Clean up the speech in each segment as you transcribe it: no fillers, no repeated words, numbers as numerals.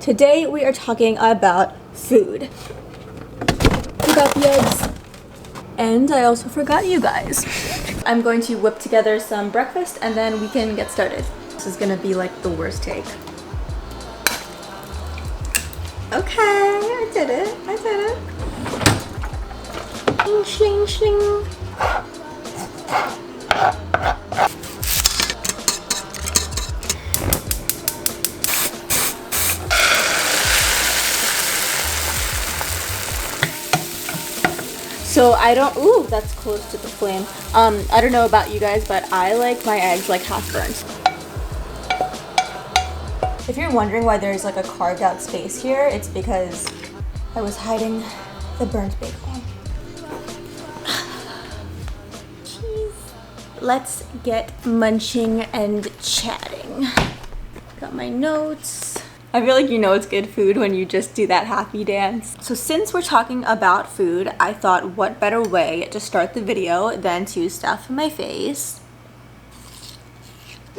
Today we are talking about food. Forgot the eggs. And I also forgot you guys. I'm going to whip together some breakfast and then we can get started. This is gonna be like the worst take. Okay, I did it. I did it. Shling, shling. So I don't, ooh, that's close to the flame. I don't know about you guys, but I like my eggs like half burnt. If you're wondering why there's like a carved out space here, it's because I was hiding the burnt bacon. Cheese. Let's get munching and chatting. Got my notes. I feel like you know it's good food when you just do that happy dance. So since we're talking about food, I thought what better way to start the video than to stuff my face.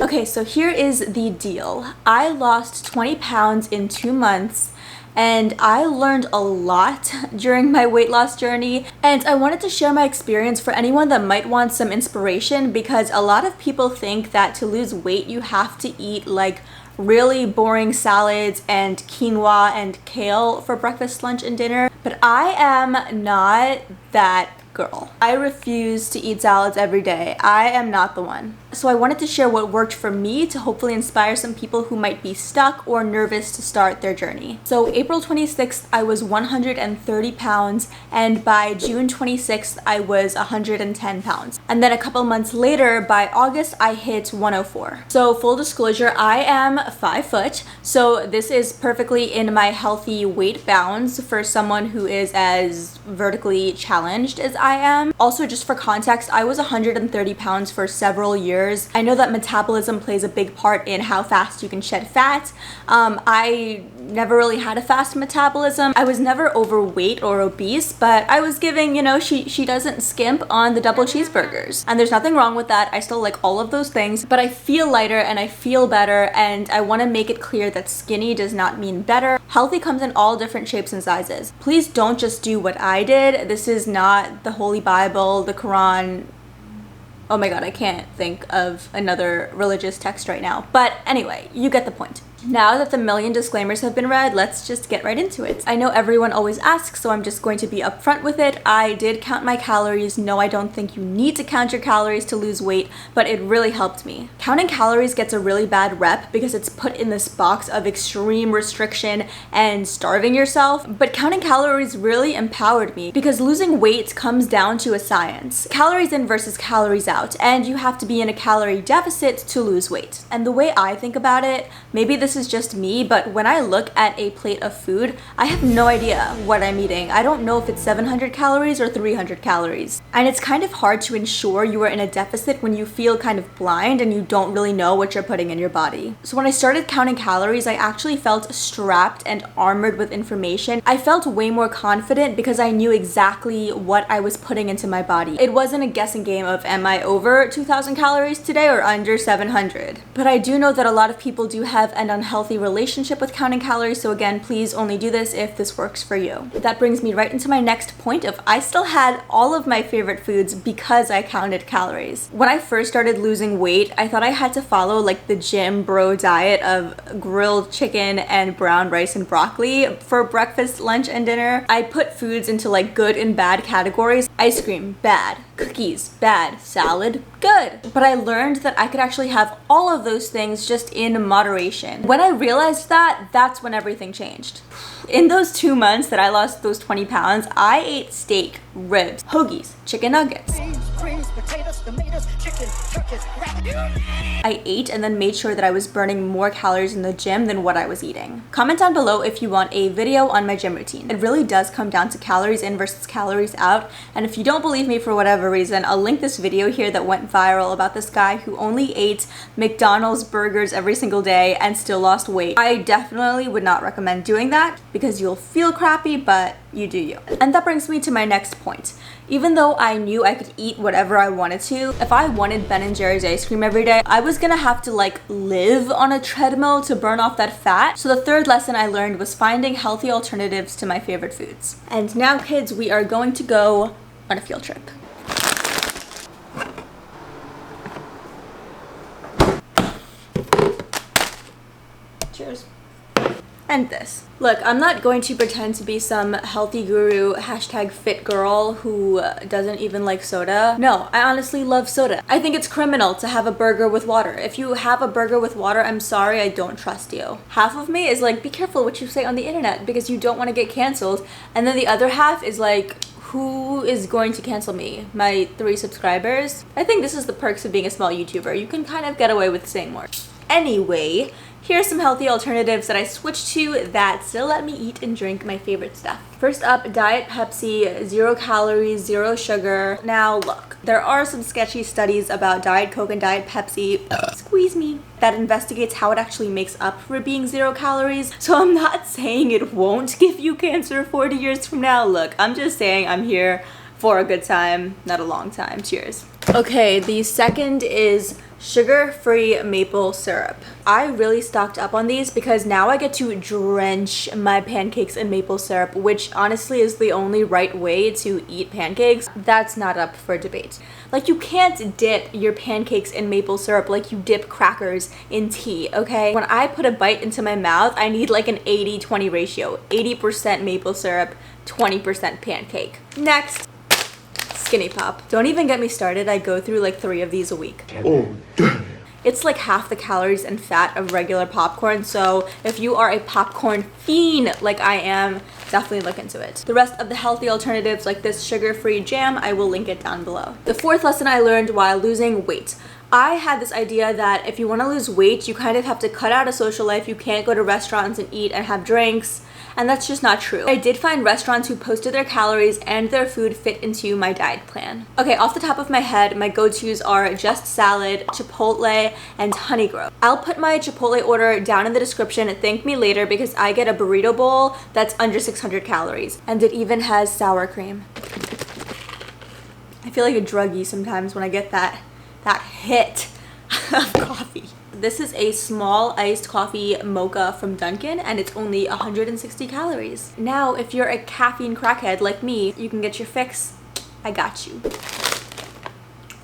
Okay, so here is the deal. I lost 20 pounds in 2 months and I learned a lot during my weight loss journey, and I wanted to share my experience for anyone that might want some inspiration, because a lot of people think that to lose weight you have to eat like really boring salads and quinoa and kale for breakfast, lunch, and dinner. But I am not that girl. I refuse to eat salads every day. I am not the one. So I wanted to share what worked for me to hopefully inspire some people who might be stuck or nervous to start their journey. So April 26th, I was 130 pounds, and by June 26th, I was 110 pounds. And then a couple months later, by August, I hit 104. So full disclosure, I am 5 foot, so this is perfectly in my healthy weight bounds for someone who is as vertically challenged as I am. Also, just for context, I was 130 pounds for several years. I know that metabolism plays a big part in how fast you can shed fat. I never really had a fast metabolism. I was never overweight or obese, but I was giving, you know, she doesn't skimp on the double cheeseburgers. And there's nothing wrong with that. I still like all of those things, but I feel lighter and I feel better, and I want to make it clear that skinny does not mean better. Healthy comes in all different shapes and sizes. Please don't just do what I did. This is not the Holy Bible, the Quran. Oh my god, I can't think of another religious text right now. But anyway, you get the point. Now that the million disclaimers have been read, let's just get right into it. I know everyone always asks, so I'm just going to be upfront with it. I did count my calories. No, I don't think you need to count your calories to lose weight, but it really helped me. Counting calories gets a really bad rep because it's put in this box of extreme restriction and starving yourself, but counting calories really empowered me because losing weight comes down to a science. Calories in versus calories out, and you have to be in a calorie deficit to lose weight. And the way I think about it, maybe this is just me, but when I look at a plate of food, I have no idea what I'm eating. I don't know if it's 700 calories or 300 calories. And it's kind of hard to ensure you are in a deficit when you feel kind of blind and you don't really know what you're putting in your body. So when I started counting calories, I actually felt strapped and armored with information. I felt way more confident because I knew exactly what I was putting into my body. It wasn't a guessing game of am I over 2,000 calories today or under 700. But I do know that a lot of people do have an unhealthy relationship with counting calories, so again, please only do this if this works for you. That brings me right into my next point of I still had all of my favorite foods because I counted calories. When I first started losing weight, I thought I had to follow like the gym bro diet of grilled chicken and brown rice and broccoli for breakfast, lunch, and dinner. I put foods into like good and bad categories. Ice cream, bad. Cookies, bad. Salad, good. But I learned that I could actually have all of those things just in moderation. When I realized that, that's when everything changed. In those 2 months that I lost those 20 pounds, I ate steak, ribs, hoagies, chicken nuggets. I ate and then made sure that I was burning more calories in the gym than what I was eating. Comment down below if you want a video on my gym routine. It really does come down to calories in versus calories out, and if you don't believe me for whatever reason, I'll link this video here that went viral about this guy who only ate McDonald's burgers every single day and still lost weight. I definitely would not recommend doing that because you'll feel crappy, but you do you. And that brings me to my next point. Even though I knew I could eat whatever I wanted to, if I wanted Ben & Jerry's ice cream every day, I was gonna have to like live on a treadmill to burn off that fat. So the third lesson I learned was finding healthy alternatives to my favorite foods. And now kids, we are going to go on a field trip. Cheers. And this. Look, I'm not going to pretend to be some healthy guru hashtag fit girl who doesn't even like soda. No, I honestly love soda. I think it's criminal to have a burger with water. If you have a burger with water, I'm sorry, I don't trust you. Half of me is like, be careful what you say on the internet because you don't want to get canceled. And then the other half is like, who is going to cancel me? My 3 subscribers? I think this is the perks of being a small YouTuber. You can kind of get away with saying more. Anyway, here's some healthy alternatives that I switched to that still let me eat and drink my favorite stuff. First up, Diet Pepsi, 0 calories, 0 sugar. Now look, there are some sketchy studies about Diet Coke and Diet Pepsi, squeeze me, that investigates how it actually makes up for being 0 calories. So I'm not saying it won't give you cancer 40 years from now. Look, I'm just saying I'm here for a good time, not a long time. Cheers. Okay, the second is sugar-free maple syrup. I really stocked up on these because now I get to drench my pancakes in maple syrup, which honestly is the only right way to eat pancakes. That's not up for debate. Like, you can't dip your pancakes in maple syrup like you dip crackers in tea, okay? When I put a bite into my mouth, I need like an 80-20 ratio. 80% maple syrup, 20% pancake. Next. Skinny Pop. Don't even get me started. I go through like 3 of these a week. Oh, it's like half the calories and fat of regular popcorn, so if you are a popcorn fiend like I am, definitely look into it. The rest of the healthy alternatives like this sugar-free jam, I will link it down below. The fourth lesson I learned while losing weight. I had this idea that if you want to lose weight, you kind of have to cut out a social life. You can't go to restaurants and eat and have drinks. And that's just not true. I did find restaurants who posted their calories and their food fit into my diet plan. Okay, off the top of my head, my go-tos are Just Salad, Chipotle, and Honey Grove. I'll put my Chipotle order down in the description. Thank me later because I get a burrito bowl that's under 600 calories. And it even has sour cream. I feel like a druggie sometimes when I get that hit of coffee. This is a small iced coffee mocha from Dunkin' and it's only 160 calories. Now, if you're a caffeine crackhead like me, you can get your fix. I got you.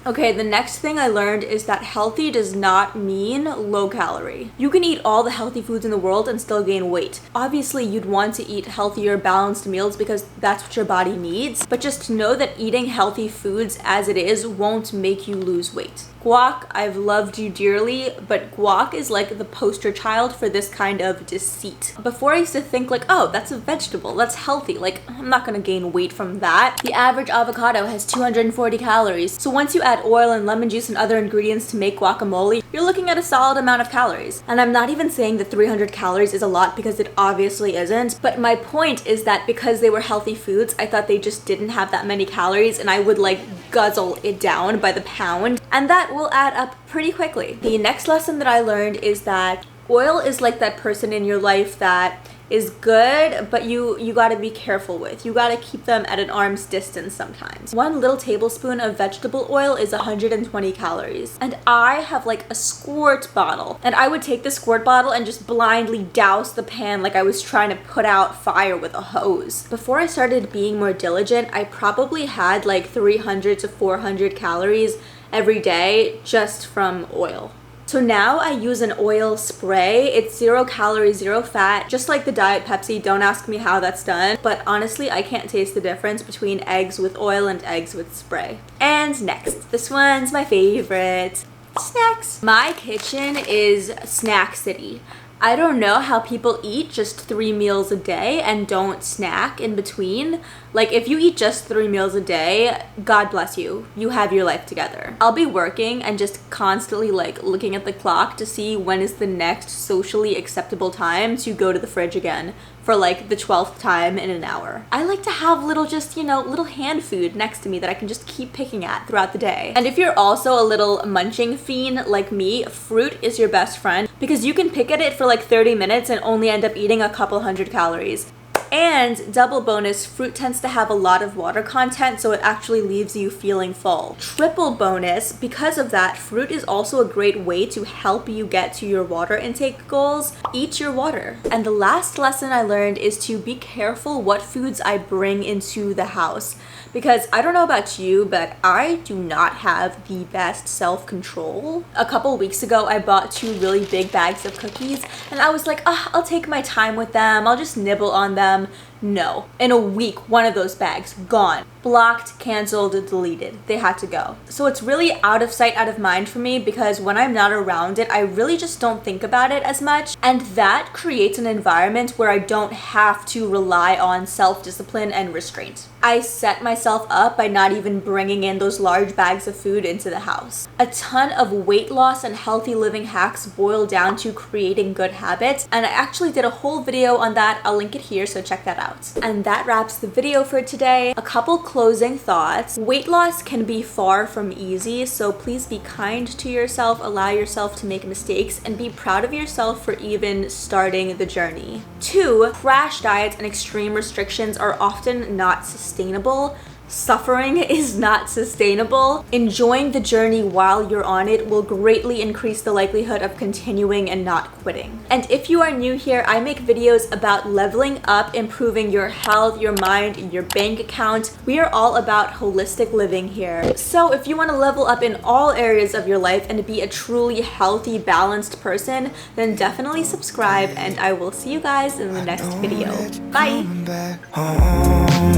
Okay, the next thing I learned is that healthy does not mean low calorie. You can eat all the healthy foods in the world and still gain weight. Obviously, you'd want to eat healthier, balanced meals because that's what your body needs, but just know that eating healthy foods as it is won't make you lose weight. Guac, I've loved you dearly, but guac is like the poster child for this kind of deceit. Before I used to think like, oh, that's a vegetable, that's healthy, like I'm not gonna gain weight from that. The average avocado has 240 calories, so once you add oil and lemon juice and other ingredients to make guacamole, you're looking at a solid amount of calories. And I'm not even saying that 300 calories is a lot because it obviously isn't, but my point is that because they were healthy foods, I thought they just didn't have that many calories and I would like guzzle it down by the pound, and that will add up pretty quickly. The next lesson that I learned is that oil is like that person in your life that is good, but you gotta be careful with. You gotta keep them at an arm's distance sometimes. 1 little tablespoon of vegetable oil is 120 calories. And I have like a squirt bottle. And I would take the squirt bottle and just blindly douse the pan like I was trying to put out fire with a hose. Before I started being more diligent, I probably had like 300 to 400 calories every day just from oil. So now I use an oil spray. It's 0 calories, 0 fat, just like the Diet Pepsi. Don't ask me how that's done, but honestly, I can't taste the difference between eggs with oil and eggs with spray. And next, this one's my favorite. Snacks. My kitchen is Snack City. I don't know how people eat just 3 meals a day and don't snack in between. Like, if you eat just 3 meals a day, God bless you. You have your life together. I'll be working and just constantly like looking at the clock to see when is the next socially acceptable time to go to the fridge again for like the 12th time in an hour. I like to have little just, you know, little hand food next to me that I can just keep picking at throughout the day. And if you're also a little munching fiend like me, fruit is your best friend because you can pick at it for like 30 minutes and only end up eating a couple hundred calories. And double bonus, fruit tends to have a lot of water content, so it actually leaves you feeling full. Triple bonus, because of that, fruit is also a great way to help you get to your water intake goals. Eat your water. And the last lesson I learned is to be careful what foods I bring into the house. Because I don't know about you, but I do not have the best self-control. A couple weeks ago, I bought 2 really big bags of cookies, and I was like, I'll take my time with them. I'll just nibble on them. No. In a week, one of those bags, gone. Blocked, canceled, deleted. They had to go. So it's really out of sight, out of mind for me, because when I'm not around it, I really just don't think about it as much. And that creates an environment where I don't have to rely on self-discipline and restraint. I set myself up by not even bringing in those large bags of food into the house. A ton of weight loss and healthy living hacks boil down to creating good habits, and I actually did a whole video on that. I'll link it here, so check that out. And that wraps the video for today. A couple closing thoughts. Weight loss can be far from easy, so please be kind to yourself, allow yourself to make mistakes, and be proud of yourself for even starting the journey. 2, crash diets and extreme restrictions are often not sustainable. Suffering is not sustainable. Enjoying the journey while you're on it will greatly increase the likelihood of continuing and not quitting. And if you are new here, I make videos about leveling up, improving your health, your mind, and your bank account. We are all about holistic living here. So if you want to level up in all areas of your life and be a truly healthy, balanced person, then definitely subscribe, and I will see you guys in the next video. Bye!